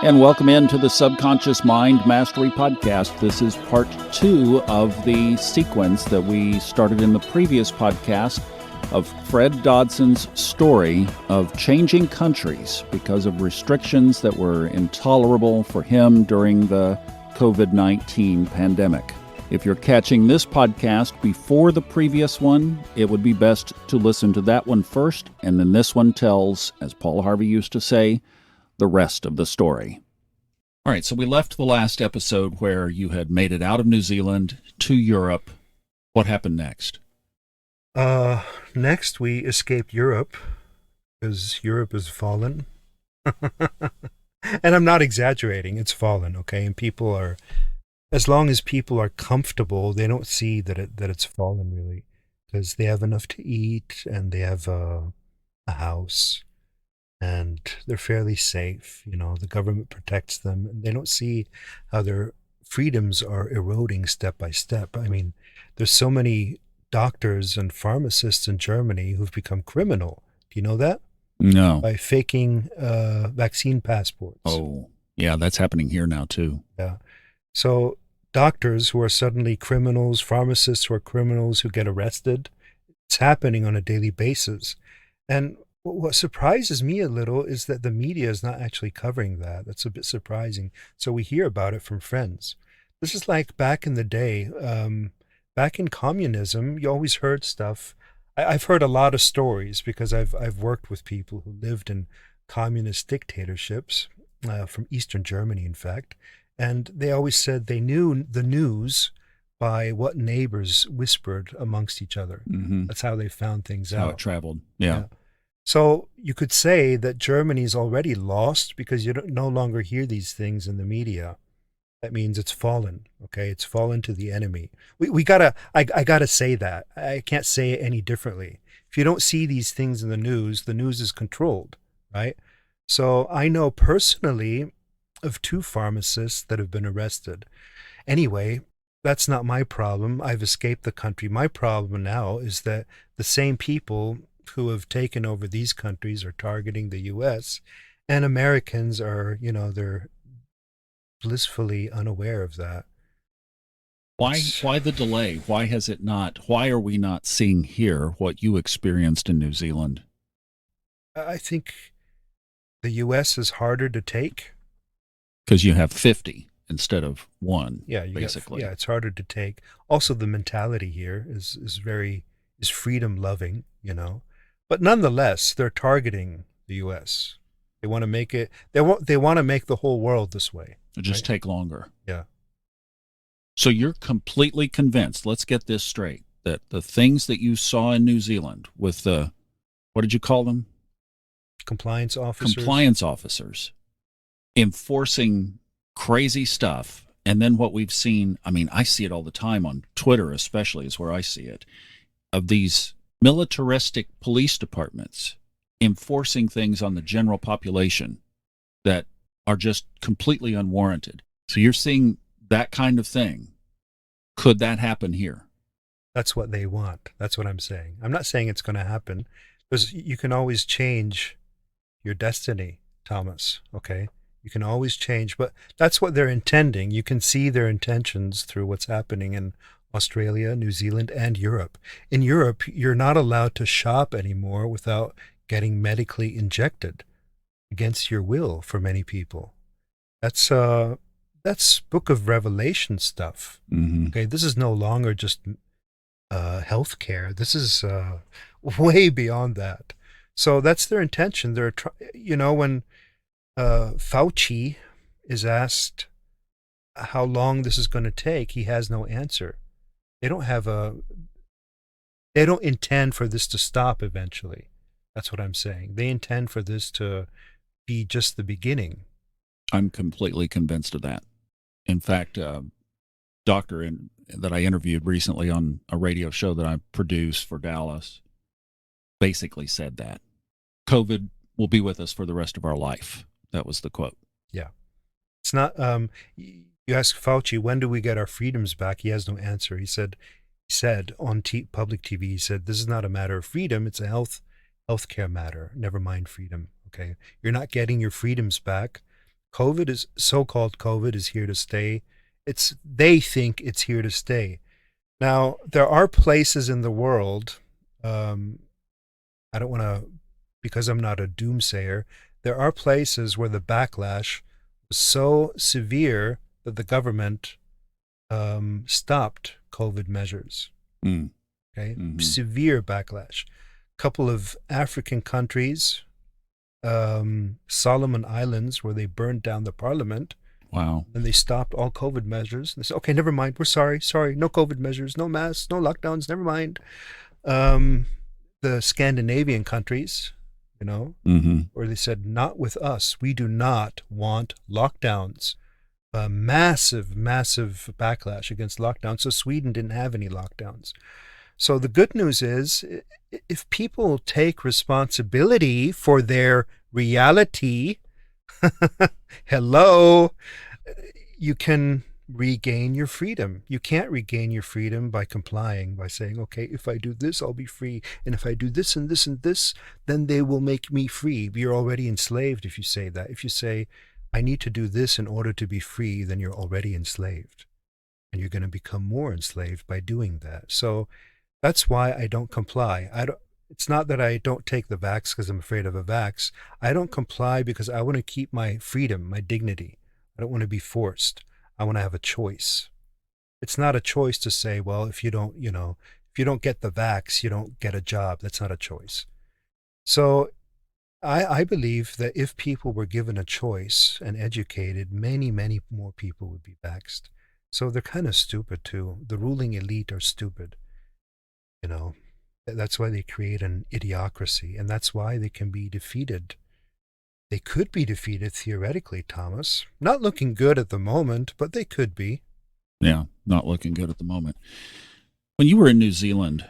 And welcome into the Subconscious Mind Mastery Podcast. This is part 2 of the sequence that we started in the previous podcast of Fred Dodson's story of changing countries because of restrictions that were intolerable for him during the COVID-19 pandemic. If you're catching this podcast before the previous one, it would be best to listen to that one first, and then this one tells, as Paul Harvey used to say, the rest of the story. All right, so we left the last episode where you had made it out of New Zealand to Europe. What happened next? Next we escaped Europe because Europe has fallen. And I'm not exaggerating, it's fallen, okay? And people are, as long as people are comfortable, they don't see that it's fallen really, because they have enough to eat and they have a house. And they're fairly safe, the government protects them, and they don't see how their freedoms are eroding step by step. I mean, there's so many doctors and pharmacists in Germany who've become criminal. Do you know that? No. By faking vaccine passports. Oh, yeah, that's happening here now too. Yeah. So doctors who are suddenly criminals, pharmacists who are criminals who get arrested, it's happening on a daily basis. And what surprises me a little is that the media is not actually covering that. That's a bit surprising. So we hear about it from friends. This is like back in the day, back in communism, you always heard stuff. I've heard a lot of stories because I've worked with people who lived in communist dictatorships from Eastern Germany, in fact. And they always said they knew the news by what neighbors whispered amongst each other. Mm-hmm. That's how they found things How out. it traveled. Yeah. So you could say that Germany's already lost because you no longer hear these things in the media. That means it's fallen. Okay, it's fallen to the enemy. I gotta say that. I can't say it any differently. If you don't see these things in the news is controlled, right? So I know personally of 2 pharmacists that have been arrested. Anyway, that's not my problem. I've escaped the country. My problem now is that the same people who have taken over these countries are targeting the U.S., and Americans are, they're blissfully unaware of that. Why the delay? Why are we not seeing here what you experienced in New Zealand? I think the U.S. is harder to take. Because you have 50 instead of 1, basically. It's harder to take. Also, the mentality here is freedom loving, But nonetheless, they're targeting the U.S. They want to make it. They want to make the whole world this way. Just take longer. Yeah. So you're completely convinced. Let's get this straight. That the things that you saw in New Zealand with the, what did you call them? Compliance officers. Compliance officers enforcing crazy stuff, and then what we've seen. I mean, I see it all the time on Twitter, especially is where I see it, of these militaristic police departments enforcing things on the general population that are just completely unwarranted. So you're seeing that kind of thing. Could that happen here? That's what they want. That's what I'm saying. I'm not saying it's going to happen, because you can always change your destiny, Thomas, okay? You can always change, but that's what they're intending. You can see their intentions through what's happening in Australia, New Zealand, and Europe. In Europe, you're not allowed to shop anymore without getting medically injected against your will for many people. That's Book of Revelation stuff. Mm-hmm. Okay, this is no longer just healthcare. This is way beyond that. So that's their intention. They're when Fauci is asked how long this is going to take, he has no answer. They don't intend for this to stop eventually. That's what I'm saying. They intend for this to be just the beginning. I'm completely convinced of that. In fact, doctor that I interviewed recently on a radio show that I produced for Dallas basically said that COVID will be with us for the rest of our life. That was the quote. Yeah. It's not, you ask Fauci, when do we get our freedoms back? He has no answer. He said on public TV, he said, this is not a matter of freedom. It's a healthcare matter. Never mind freedom. Okay. You're not getting your freedoms back. So-called COVID is here to stay. They think it's here to stay. Now, there are places in the world, um, I don't want to, because I'm not a doomsayer, there are places where the backlash was so severe that the government stopped COVID measures. Mm. Okay, Mm-hmm. severe backlash. Couple of African countries, Solomon Islands, where they burned down the parliament. Wow. And they stopped all COVID measures. They said, okay, never mind. We're sorry. No COVID measures, no masks, no lockdowns, never mind. The Scandinavian countries, Mm-hmm. where they said, not with us. We do not want lockdowns. A massive, massive backlash against lockdowns. So Sweden didn't have any lockdowns. So the good news is, if people take responsibility for their reality, hello, you can regain your freedom. You can't regain your freedom by complying, by saying, okay, if I do this, I'll be free. And if I do this and this and this, then they will make me free. You're already enslaved if you say that. If you say, I need to do this in order to be free, then you're already enslaved. And you're going to become more enslaved by doing that. So that's why I don't comply. It's not that I don't take the vax because I'm afraid of a vax. I don't comply because I want to keep my freedom, my dignity. I don't want to be forced. I want to have a choice. It's not a choice to say, well, if you don't get the vax, you don't get a job. That's not a choice. So I believe that if people were given a choice and educated, many, many more people would be vaxxed. So they're kind of stupid too. The ruling elite are stupid. That's why they create an idiocracy, and that's why they can be defeated. They could be defeated theoretically, Thomas. Not looking good at the moment, but they could be. Yeah, not looking good at the moment. When you were in New Zealand,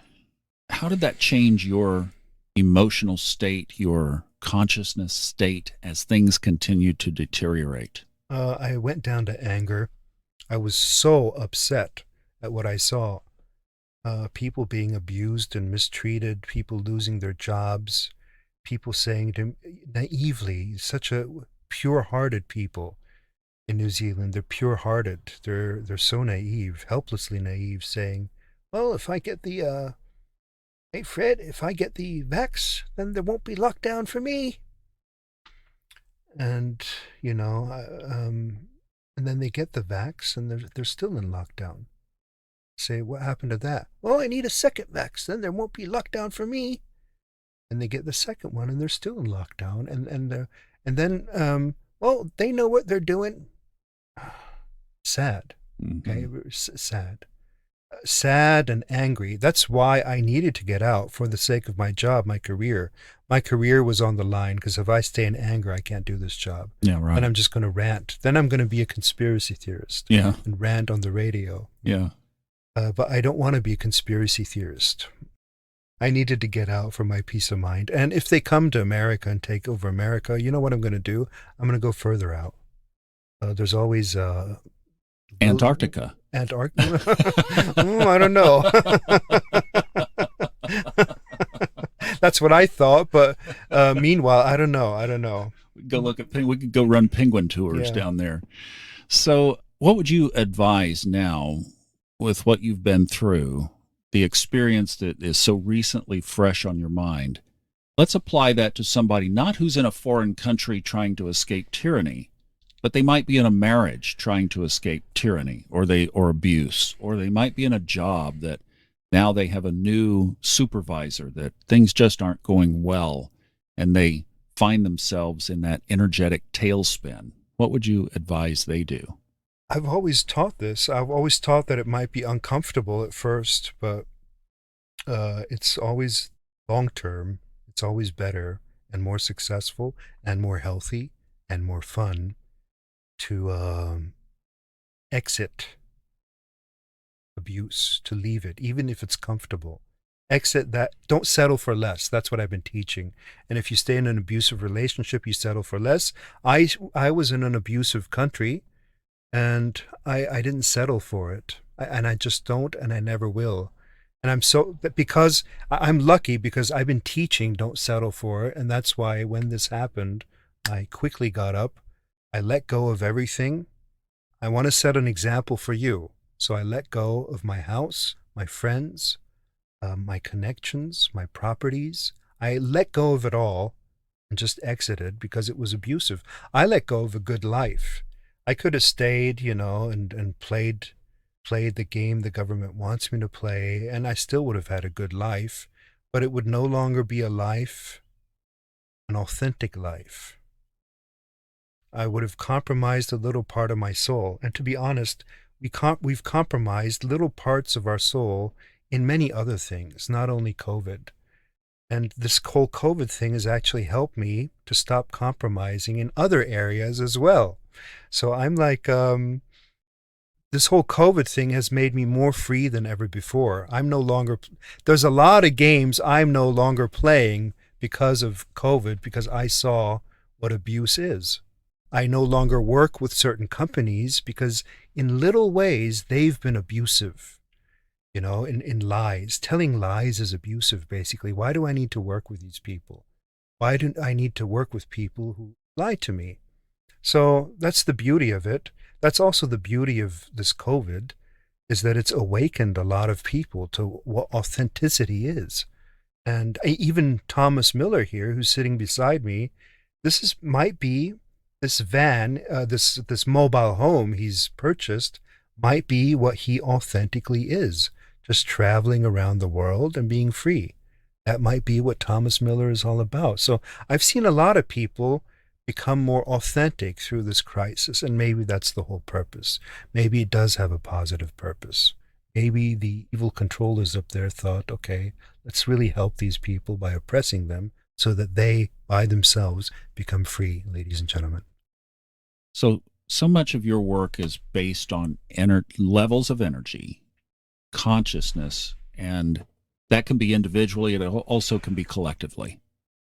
how did that change your emotional state, your consciousness state as things continued to deteriorate? I went down to anger. I was so upset at what I saw. People being abused and mistreated, people losing their jobs, people saying to naively, such a pure-hearted people in New Zealand. They're pure-hearted. They're so naive, helplessly naive, saying, "Well, if I get the hey Fred, if I get the vax, then there won't be lockdown for me." And and then they get the vax, and they're still in lockdown. Say, what happened to that? Well, I need a second vax, then there won't be lockdown for me. And they get the second one, and they're still in lockdown. And then well, they know what they're doing. Sad. Okay, sad and angry. That's why I needed to get out, for the sake of my job, my career. My career was on the line, because if I stay in anger, I can't do this job. Yeah, right. And I'm just going to rant. Then I'm going to be a conspiracy theorist. Yeah. And rant on the radio. Yeah. But I don't want to be a conspiracy theorist. I needed to get out for my peace of mind. And if they come to America and take over America, you know what I'm going to do? I'm going to go further out. There's always Antarctica. Antarctica? I don't know. That's what I thought, but meanwhile, I don't know. We could go run penguin tours down there. So what would you advise now, with what you've been through, the experience that is so recently fresh on your mind? Let's apply that to somebody not who's in a foreign country trying to escape tyranny, but they might be in a marriage trying to escape tyranny or abuse, or they might be in a job that now they have a new supervisor, that things just aren't going well, and they find themselves in that energetic tailspin. What would you advise they do? I've always taught this. I've always taught that it might be uncomfortable at first, but it's always long-term. It's always better and more successful and more healthy and more fun to exit abuse, to leave it, even if it's comfortable. Exit that. Don't settle for less. That's what I've been teaching. And if you stay in an abusive relationship, you settle for less. I was in an abusive country, and I didn't settle for it. And I just don't, and I never will. And I'm lucky, because I've been teaching don't settle for it. And that's why when this happened, I quickly got up. I let go of everything. I want to set an example for you. So I let go of my house, my friends, my connections, my properties. I let go of it all and just exited because it was abusive. I let go of a good life. I could have stayed, and played the game the government wants me to play, and I still would have had a good life, but it would no longer be a life, an authentic life. I would have compromised a little part of my soul. And to be honest, we've compromised little parts of our soul in many other things, not only COVID. And this whole COVID thing has actually helped me to stop compromising in other areas as well. So I'm like, this whole COVID thing has made me more free than ever before. There's a lot of games I'm no longer playing because of COVID, because I saw what abuse is. I no longer work with certain companies because in little ways they've been abusive, in lies. Telling lies is abusive, basically. Why do I need to work with these people? Why do I need to work with people who lie to me? So that's the beauty of it. That's also the beauty of this COVID, is that it's awakened a lot of people to what authenticity is. And even Thomas Miller here, who's sitting beside me, might be this van, this mobile home he's purchased, might be what he authentically is, just traveling around the world and being free. That might be what Thomas Miller is all about. So I've seen a lot of people become more authentic through this crisis, and maybe that's the whole purpose. Maybe it does have a positive purpose. Maybe the evil controllers up there thought, okay, let's really help these people by oppressing them so that they, by themselves, become free, ladies and gentlemen. So much of your work is based on levels of energy, consciousness, and that can be individually, it also can be collectively.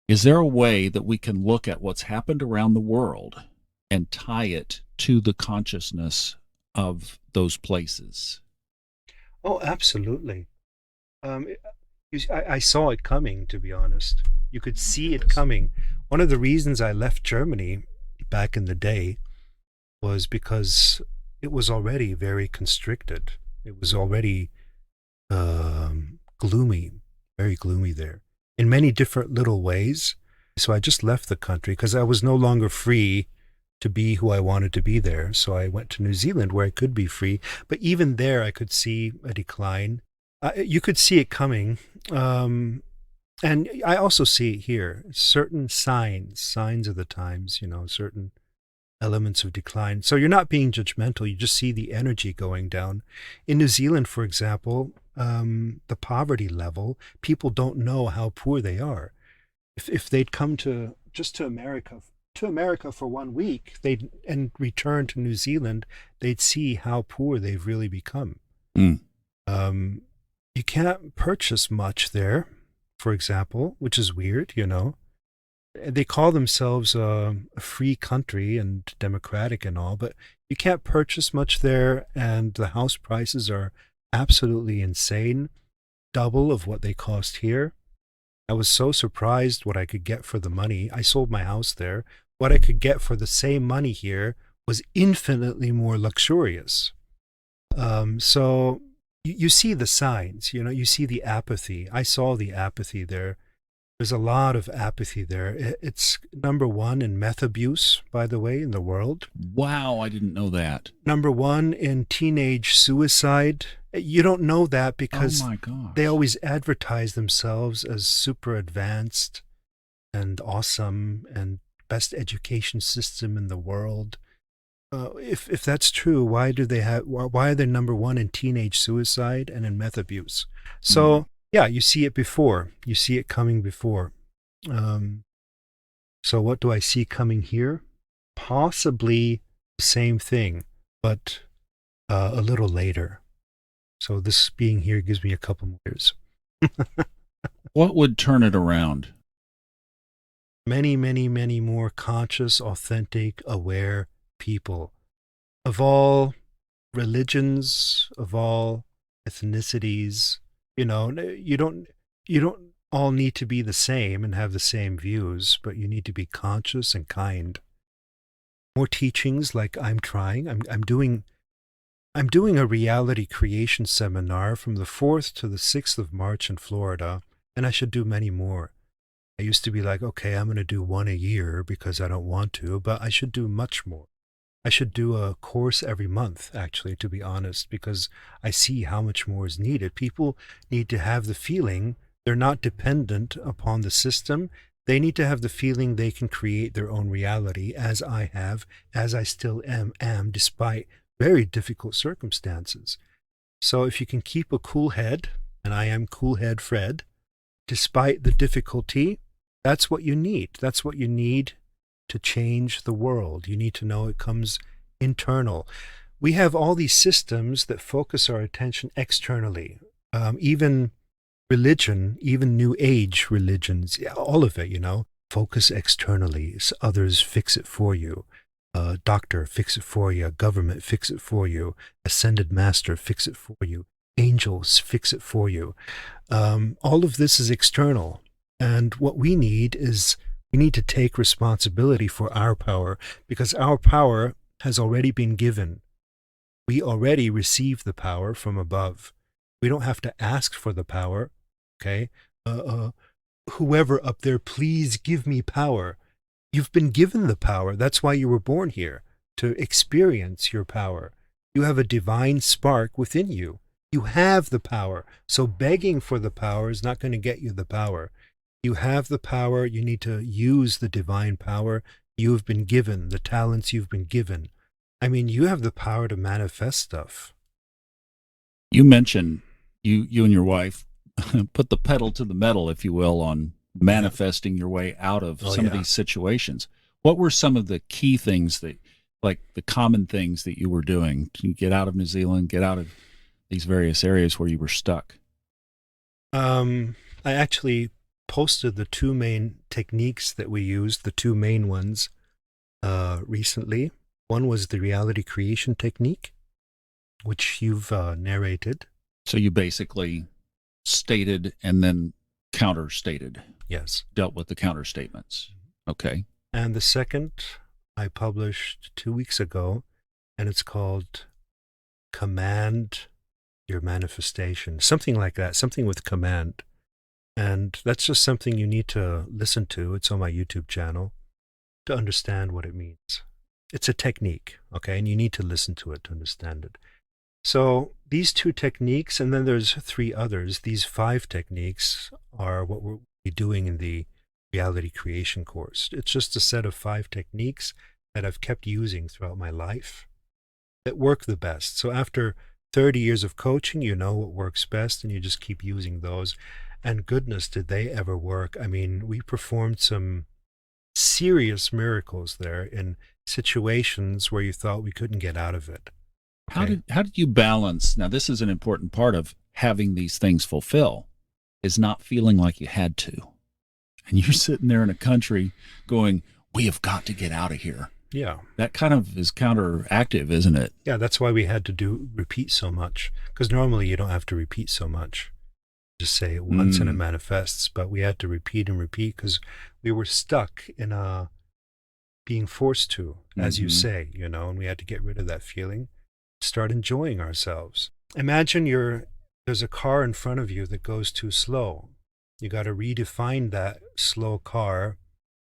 Is there a way that we can look at what's happened around the world and tie it to the consciousness of those places? Oh, absolutely. Um, I saw it coming, to be honest. You could see it coming. One of the reasons I left Germany back in the day was because it was already very constricted. It was already gloomy, very gloomy there in many different little ways. So I just left the country because I was no longer free to be who I wanted to be there. So I went to New Zealand where I could be free. But even there, I could see a decline. You could see it coming. And I also see it here. Certain signs of the times, certain elements of decline. So you're not being judgmental. You just see the energy going down. In New Zealand, for example, the poverty level, people don't know how poor they are. If they'd come to America for 1 week, and return to New Zealand, they'd see how poor they've really become. Mm. You can't purchase much there, for example, which is weird, They call themselves a free country and democratic and all, but you can't purchase much there, and the house prices are absolutely insane, double of what they cost here. I was so surprised what I could get for the money. I sold my house there. What I could get for the same money here was infinitely more luxurious. So you see the signs, you see the apathy. I saw the apathy there. There's a lot of apathy there. It's number one in meth abuse, by the way, in the world. Wow, I didn't know that. Number one in teenage suicide. You don't know that because oh my gosh, they always advertise themselves as super advanced and awesome and best education system in the world. If that's true, why are they number one in teenage suicide and in meth abuse? So yeah, you see it before. You see it coming before. So what do I see coming here? Possibly the same thing, but a little later. So this being here gives me a couple more years. What would turn it around? Many, many, many more conscious, authentic, aware people of all religions, of all ethnicities. You don't all need to be the same and have the same views, but you need to be conscious and kind. more teachings like I'm doing a reality creation seminar from the 4th to the 6th of March in Florida, and I should do many more. I used to be like, okay, I'm going to do one a year because I don't want to, but I should do much more. I should do a course every month, actually, to be honest, because I see how much more is needed. People need to have the feeling they're not dependent upon the system. They need to have the feeling they can create their own reality, as I have, as I still am despite very difficult circumstances. So if you can keep a cool head, and I am cool head Fred, despite the difficulty, that's what you need. That's what you need to change the world. You need to know it comes internal. We have all these systems that focus our attention externally. Even religion, even New Age religions, all of it, focus externally. So others fix it for you. A doctor fix it for you. A government fix it for you. Ascended master fix it for you. Angels fix it for you. All of this is external. And what we need is we need to take responsibility for our power, because our power has already been given. We already receive the power from above. We don't have to ask for the power. Okay? Whoever up there, please give me power. You've been given the power. That's why you were born here, to experience your power. You have a divine spark within you. You have the power. So begging for the power is not going to get you the power. You have the power. You need to use the divine power you have been given, the talents you've been given. I mean, you have the power to manifest stuff. You mentioned you and your wife put the pedal to the metal, if you will, on manifesting your way out of some of these situations. What were some of the key things that, like the common things that you were doing to get out of New Zealand, get out of these various areas where you were stuck? I actually posted the two main techniques that we used, the two main ones, recently. One was the reality creation technique, which you've narrated. So you basically stated and then counter-stated. Yes. Dealt with the counter-statements. Okay. And the second I published 2 weeks ago, and it's called Command Your Manifestation. Something like that, something with command. And that's just something you need to listen to. It's on my YouTube channel to understand what it means. It's a technique, okay? And you need to listen to it to understand it. So these two techniques, and then there's 3 others. These 5 techniques are what we'll be doing in the reality creation course. It's just a set of 5 techniques that I've kept using throughout my life that work the best. So after 30 years of coaching, you know what works best, and you just keep using those. And goodness, did they ever work. I mean, we performed some serious miracles there in situations where you thought we couldn't get out of it. Okay. How did you balance? Now, this is an important part of having these things fulfill, is not feeling like you had to. And you're sitting there in a country going, we have got to get out of here. Yeah. That kind of is counteractive, isn't it? Yeah, that's why we had to repeat so much. Because normally you don't have to repeat so much. Just say it once and it manifests. But we had to repeat and repeat because we were stuck in being forced to, as you say, and we had to get rid of that feeling, start enjoying ourselves. Imagine there's a car in front of you that goes too slow. You got to redefine that slow car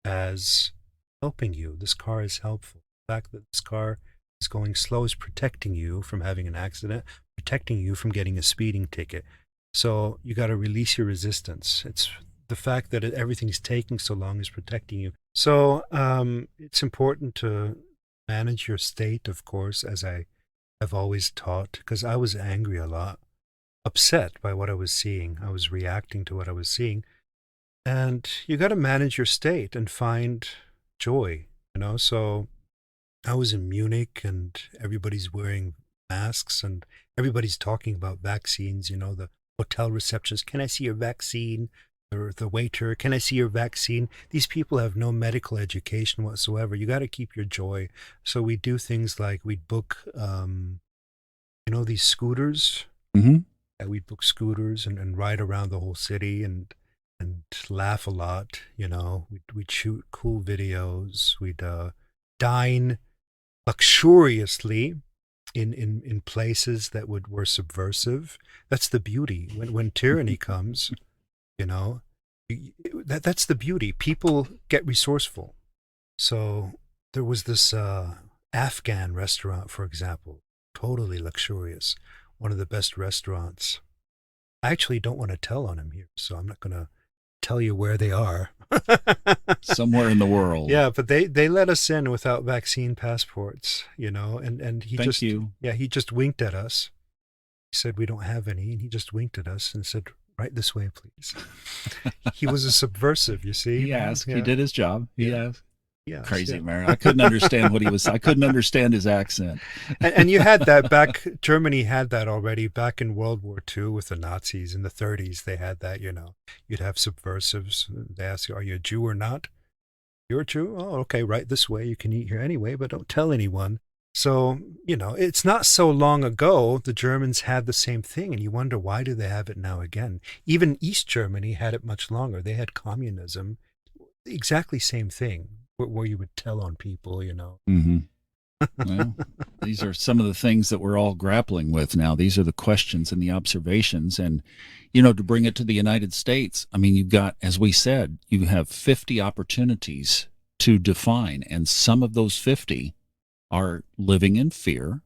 as helping you. This car is helpful. The fact that this car is going slow is protecting you from having an accident, protecting you from getting a speeding ticket. So you got to release your resistance. It's the fact that everything's taking so long is protecting you. So it's important to manage your state, of course, as I have always taught, because I was angry a lot, upset by what I was seeing. I was reacting to what I was seeing. And you got to manage your state and find joy, So I was in Munich and everybody's wearing masks and everybody's talking about vaccines, the hotel receptionist, can I see your vaccine? Or the waiter, can I see your vaccine? These people have no medical education whatsoever. You got to keep your joy. So we do things like we'd book, these scooters. Mm-hmm. We'd book scooters and ride around the whole city and laugh a lot. We'd shoot cool videos. We'd dine luxuriously in places that were subversive. That's the beauty. When tyranny comes, you know, that's the beauty. People get resourceful. So there was this Afghan restaurant, for example, totally luxurious, one of the best restaurants. I actually don't want to tell on him here, so I'm not going to tell you where they are. Somewhere in the world. Yeah, but they let us in without vaccine passports, and Thank you. he just winked at us. He said we don't have any, and he just winked at us and said, "Right this way, please." He was a subversive, you see. He asked. Yeah. He did his job. He Yeah. asked. Yes, Crazy yeah. man. I couldn't understand what he was. I couldn't understand his accent. And you had that back. Germany had that already back in World War II with the Nazis in the 30s. They had that. You'd have subversives. They ask you, "Are you a Jew or not?" "You're a Jew? Oh, okay. Right this way. You can eat here anyway, but don't tell anyone." So it's not so long ago the Germans had the same thing, and you wonder why do they have it now again? Even East Germany had it much longer. They had communism, exactly same thing. Where you would tell on people. Mm-hmm. Well, these are some of the things that we're all grappling with now. These are the questions and the observations. And, to bring it to the United States, I mean, you've got, as we said, you have 50 opportunities to define. And some of those 50 are living in fear.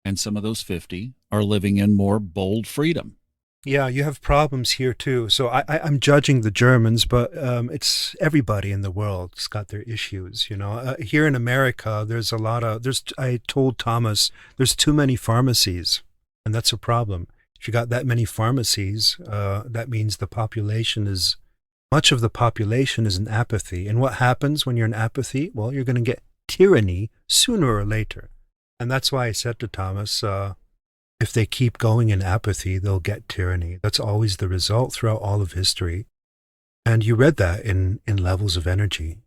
And some of those 50 are living in more bold freedom. Yeah, you have problems here too. So I'm judging the Germans, but it's everybody in the world's got their issues. Here in America, I told Thomas, there's too many pharmacies, and that's a problem. If you got that many pharmacies, that means much of the population is in apathy. And what happens when you're in apathy? Well, you're going to get tyranny sooner or later. And that's why I said to Thomas, if they keep going in apathy, they'll get tyranny. That's always the result throughout all of history. And you read that in levels of energy.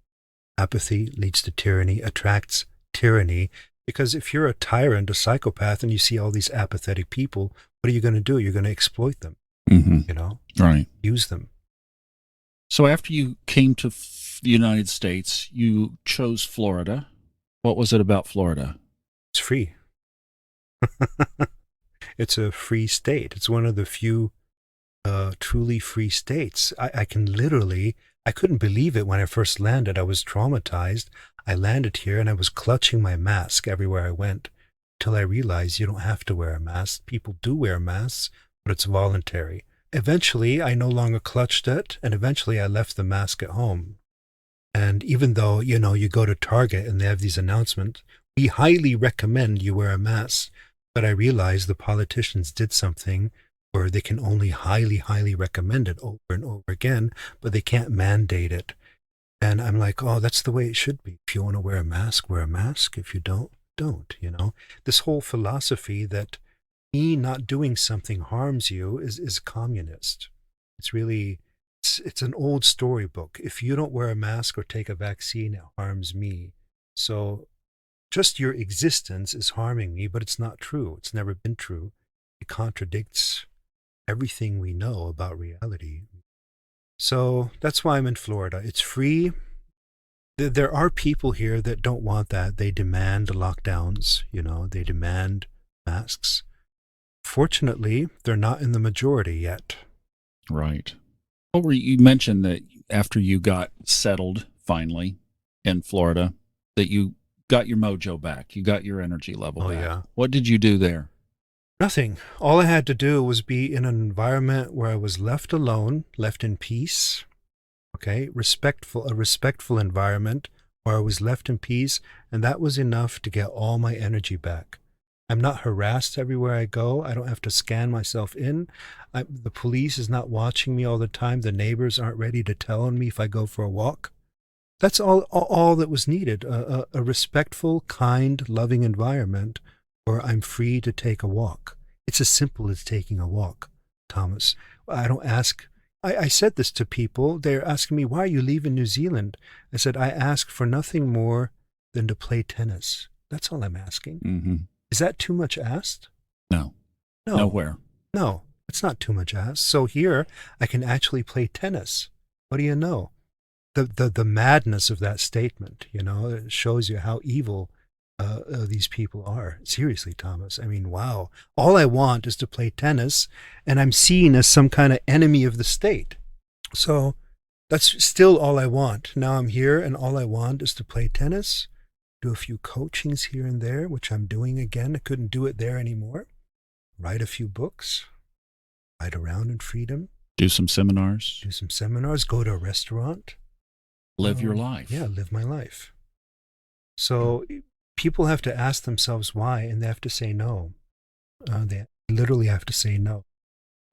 Apathy leads to tyranny, attracts tyranny. Because if you're a tyrant, a psychopath, and you see all these apathetic people, what are you going to do? You're going to exploit them, Right. Use them. So after you came to the United States, you chose Florida. What was it about Florida? It's free. It's a free state. It's one of the few truly free states. I couldn't believe it when I first landed. I was traumatized. I landed here and I was clutching my mask everywhere I went till I realized you don't have to wear a mask. People do wear masks, but it's voluntary. Eventually, I no longer clutched it, and eventually I left the mask at home. And even though, you go to Target and they have these announcements, we highly recommend you wear a mask. But I realized the politicians did something where they can only highly, highly recommend it over and over again, but they can't mandate it. And I'm like, oh, that's the way it should be. If you want to wear a mask, wear a mask. If you don't, don't. This whole philosophy that me not doing something harms you is communist. It's really, it's an old storybook. If you don't wear a mask or take a vaccine, it harms me. So just your existence is harming me, but it's not true. It's never been true. It contradicts everything we know about reality. So that's why I'm in Florida. It's free. There are people here that don't want that. They demand lockdowns, they demand masks. Fortunately, they're not in the majority yet. Right. You mentioned that after you got settled finally in Florida, that you got your mojo back. You got your energy level back. Yeah. What did you do there? Nothing. All I had to do was be in an environment where I was left alone, left in peace. Okay, a respectful environment where I was left in peace, and that was enough to get all my energy back. I'm not harassed everywhere I go. I don't have to scan myself in. The police is not watching me all the time. The neighbors aren't ready to tell on me if I go for a walk. That's all that was needed, a respectful, kind, loving environment where I'm free to take a walk. It's as simple as taking a walk, Thomas. I don't ask. I said this to people. They're asking me, why are you leaving New Zealand? I said, I ask for nothing more than to play tennis. That's all I'm asking. Mm-hmm. Is that too much asked? No. Nowhere. No, it's not too much asked. So here, I can actually play tennis. What do you know? The madness of that statement, it shows you how evil these people are. Seriously, Thomas. I mean, wow. All I want is to play tennis, and I'm seen as some kind of enemy of the state. So that's still all I want. Now I'm here, and all I want is to play tennis, do a few coachings here and there, which I'm doing again. I couldn't do it there anymore. Write a few books, ride around in freedom, Do some seminars. do some seminars, go to a restaurant. Live your life. Yeah, live my life. So people have to ask themselves why, and they have to say no. They literally have to say no.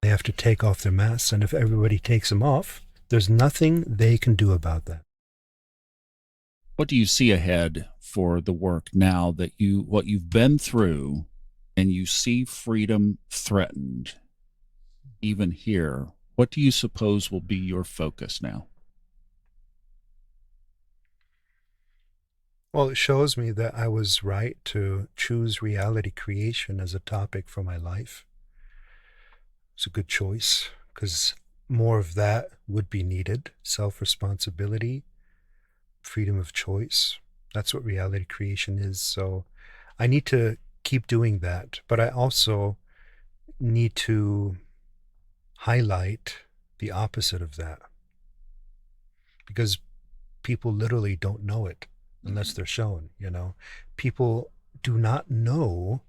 They have to take off their masks, and if everybody takes them off, there's nothing they can do about that. What do you see ahead for the work now that what you've been through and you see freedom threatened, even here? What do you suppose will be your focus now? Well, it shows me that I was right to choose reality creation as a topic for my life. It's a good choice because more of that would be needed. Self-responsibility, freedom of choice. That's what reality creation is. So I need to keep doing that, but I also need to highlight the opposite of that because people literally don't know it unless they're shown, you know. People do not know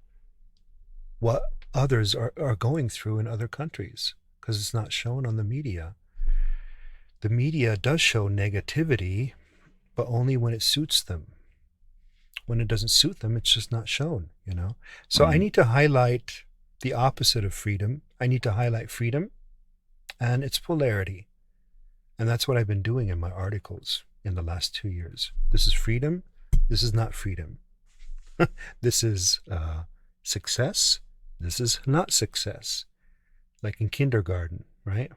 what others are going through in other countries because it's not shown on the media. The media does show negativity, but only when it suits them. When it doesn't suit them, it's just not shown, you know. So I need to highlight the opposite of freedom. I need to highlight freedom and its polarity. And that's what I've been doing in my articles in the last 2 years. This is freedom. This is not freedom. This is success. This is not success. Like in kindergarten, right?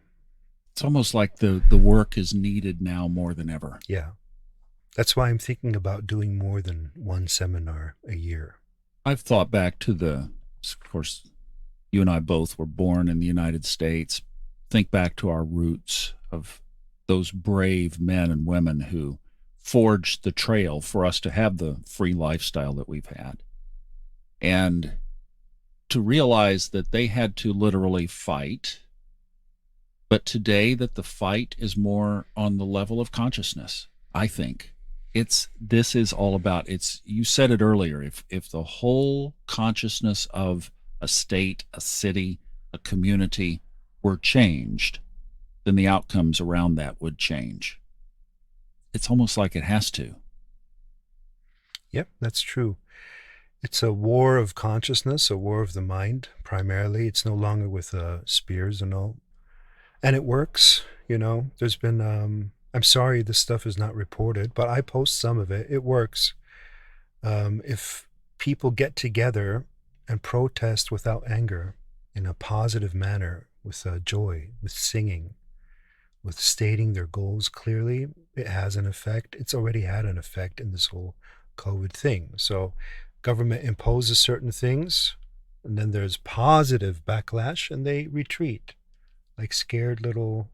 It's almost like the work is needed now more than ever. Yeah. That's why I'm thinking about doing more than one seminar a year. I've thought back to of course, you and I both were born in the United States. Think back to our roots of those brave men and women who forged the trail for us to have the free lifestyle that we've had. And to realize that they had to literally fight, but today that the fight is more on the level of consciousness, I think. This is all about, you said it earlier, if the whole consciousness of a state, a city, a community were changed, then the outcomes around that would change. It's almost like it has to. Yep, that's true. It's a war of consciousness, a war of the mind, primarily. It's no longer with spears and all. And it works, you know. There's been, I'm sorry this stuff is not reported, but I post some of it. It works. If people get together and protest without anger, in a positive manner, with joy, with singing, with stating their goals clearly, it has an effect. It's already had an effect in this whole COVID thing. So government imposes certain things, and then there's positive backlash, and they retreat like scared little,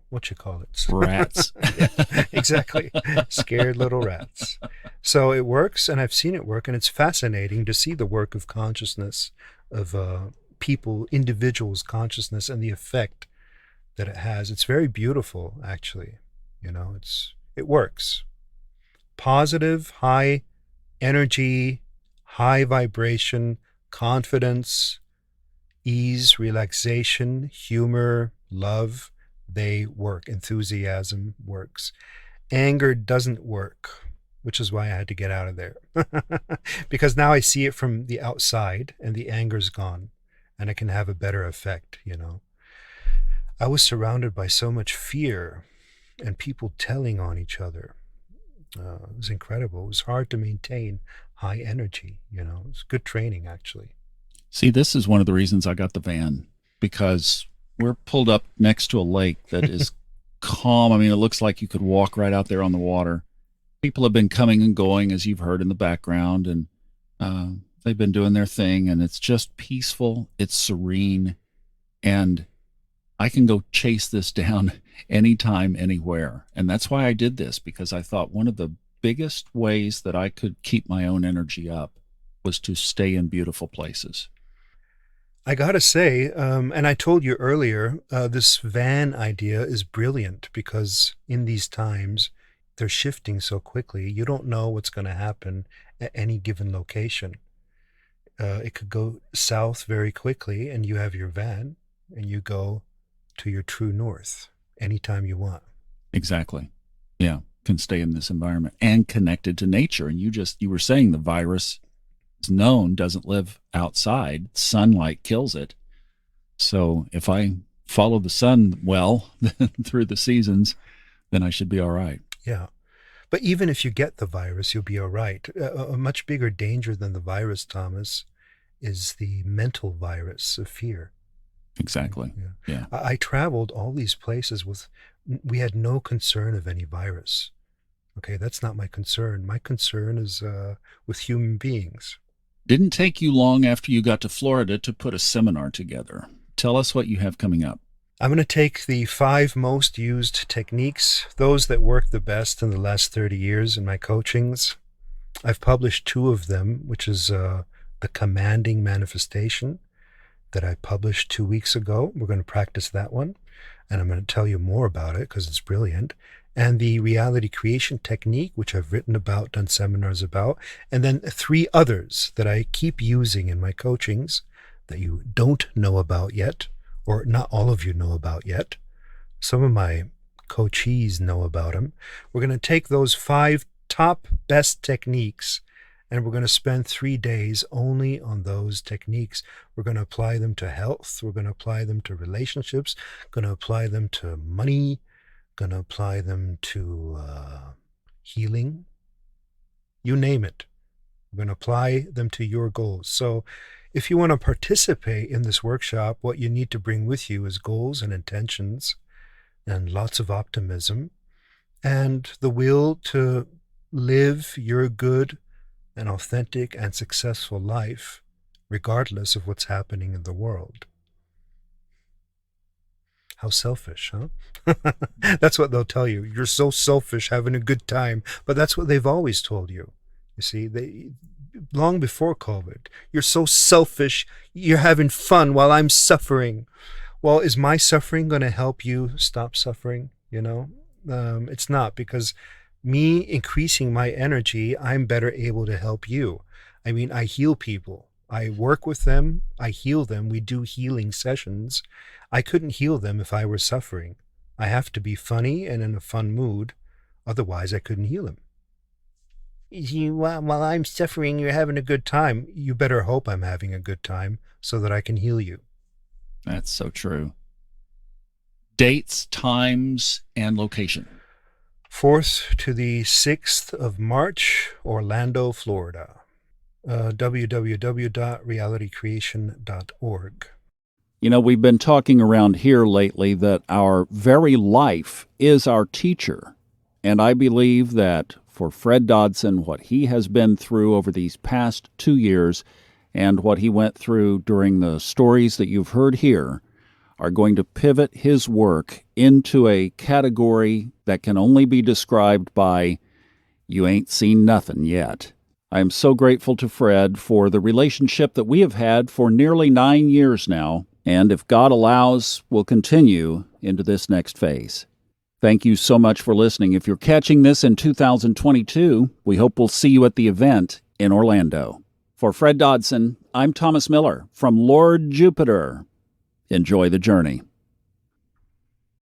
what you call it? Rats. Yeah, exactly. Scared little rats. So it works, and I've seen it work, and it's fascinating to see the work of consciousness, of people, individuals' consciousness, and the effect that it has. It's very beautiful, actually. You know, it works. Positive, high energy, high vibration, confidence, ease, relaxation, humor, love, they work. Enthusiasm works. Anger doesn't work, which is why I had to get out of there. Because now I see it from the outside and the anger's gone and it can have a better effect, you know. I was surrounded by so much fear and people telling on each other. It was incredible. It was hard to maintain high energy, you know. It's good training, actually. See, this is one of the reasons I got the van, because we're pulled up next to a lake that is calm. I mean, it looks like you could walk right out there on the water. People have been coming and going, as you've heard in the background, and they've been doing their thing, and it's just peaceful. It's serene, and I can go chase this down anytime, anywhere. And that's why I did this, because I thought one of the biggest ways that I could keep my own energy up was to stay in beautiful places. I gotta say, and I told you earlier, this van idea is brilliant because in these times, they're shifting so quickly. You don't know what's going to happen at any given location. It could go south very quickly, and you have your van, and you go to your true north anytime you want. Exactly. Yeah. Can stay in this environment and connected to nature. And you were saying the virus is known, doesn't live outside. Sunlight kills it. So if I follow the sun well through the seasons, then I should be all right. Yeah. But even if you get the virus, you'll be all right. A much bigger danger than the virus, Thomas, is the mental virus of fear. Exactly. Yeah. I traveled all these places we had no concern of any virus. Okay, that's not my concern. My concern is with human beings. Didn't take you long after you got to Florida to put a seminar together. Tell us what you have coming up. I'm going to take the 5 most used techniques, those that work the best in the last 30 years in my coachings. I've published 2 of them, which is the commanding manifestation that I published 2 weeks ago. We're going to practice that one, and I'm going to tell you more about it because it's brilliant. And the reality creation technique, which I've written about, done seminars about, and then 3 others that I keep using in my coachings that you don't know about yet, or not all of you know about yet. Some of my coachees know about them. We're going to take those 5 top best techniques, and we're going to spend 3 days only on those techniques. We're going to apply them to health. We're going to apply them to relationships. Going to apply them to money. Going to apply them to healing. You name it. We're going to apply them to your goals. So if you want to participate in this workshop, what you need to bring with you is goals and intentions and lots of optimism and the will to live your good and authentic and successful life, regardless of what's happening in the world. How selfish, huh? That's what they'll tell you. You're so selfish, having a good time. But that's what they've always told you. You see, long before COVID, you're so selfish, you're having fun while I'm suffering. Well, is my suffering going to help you stop suffering? It's not, because me increasing my energy, I'm better able to help you. I mean, I heal people. I work with them. I heal them. We do healing sessions. I couldn't heal them if I were suffering. I have to be funny and in a fun mood. Otherwise, I couldn't heal them. While I'm suffering, you're having a good time. You better hope I'm having a good time so that I can heal you. That's so true. Dates, times, and location. 4th to the 6th of March, Orlando, Florida. www.realitycreation.org. We've been talking around here lately that our very life is our teacher. And I believe that for Fred Dodson, what he has been through over these past 2 years and what he went through during the stories that you've heard here are going to pivot his work into a category that can only be described by, you ain't seen nothing yet. I am so grateful to Fred for the relationship that we have had for nearly 9 years now, and if God allows, we'll continue into this next phase. Thank you so much for listening. If you're catching this in 2022, we hope we'll see you at the event in Orlando. For Fred Dodson, I'm Thomas Miller from Lord Jupiter. Enjoy the journey.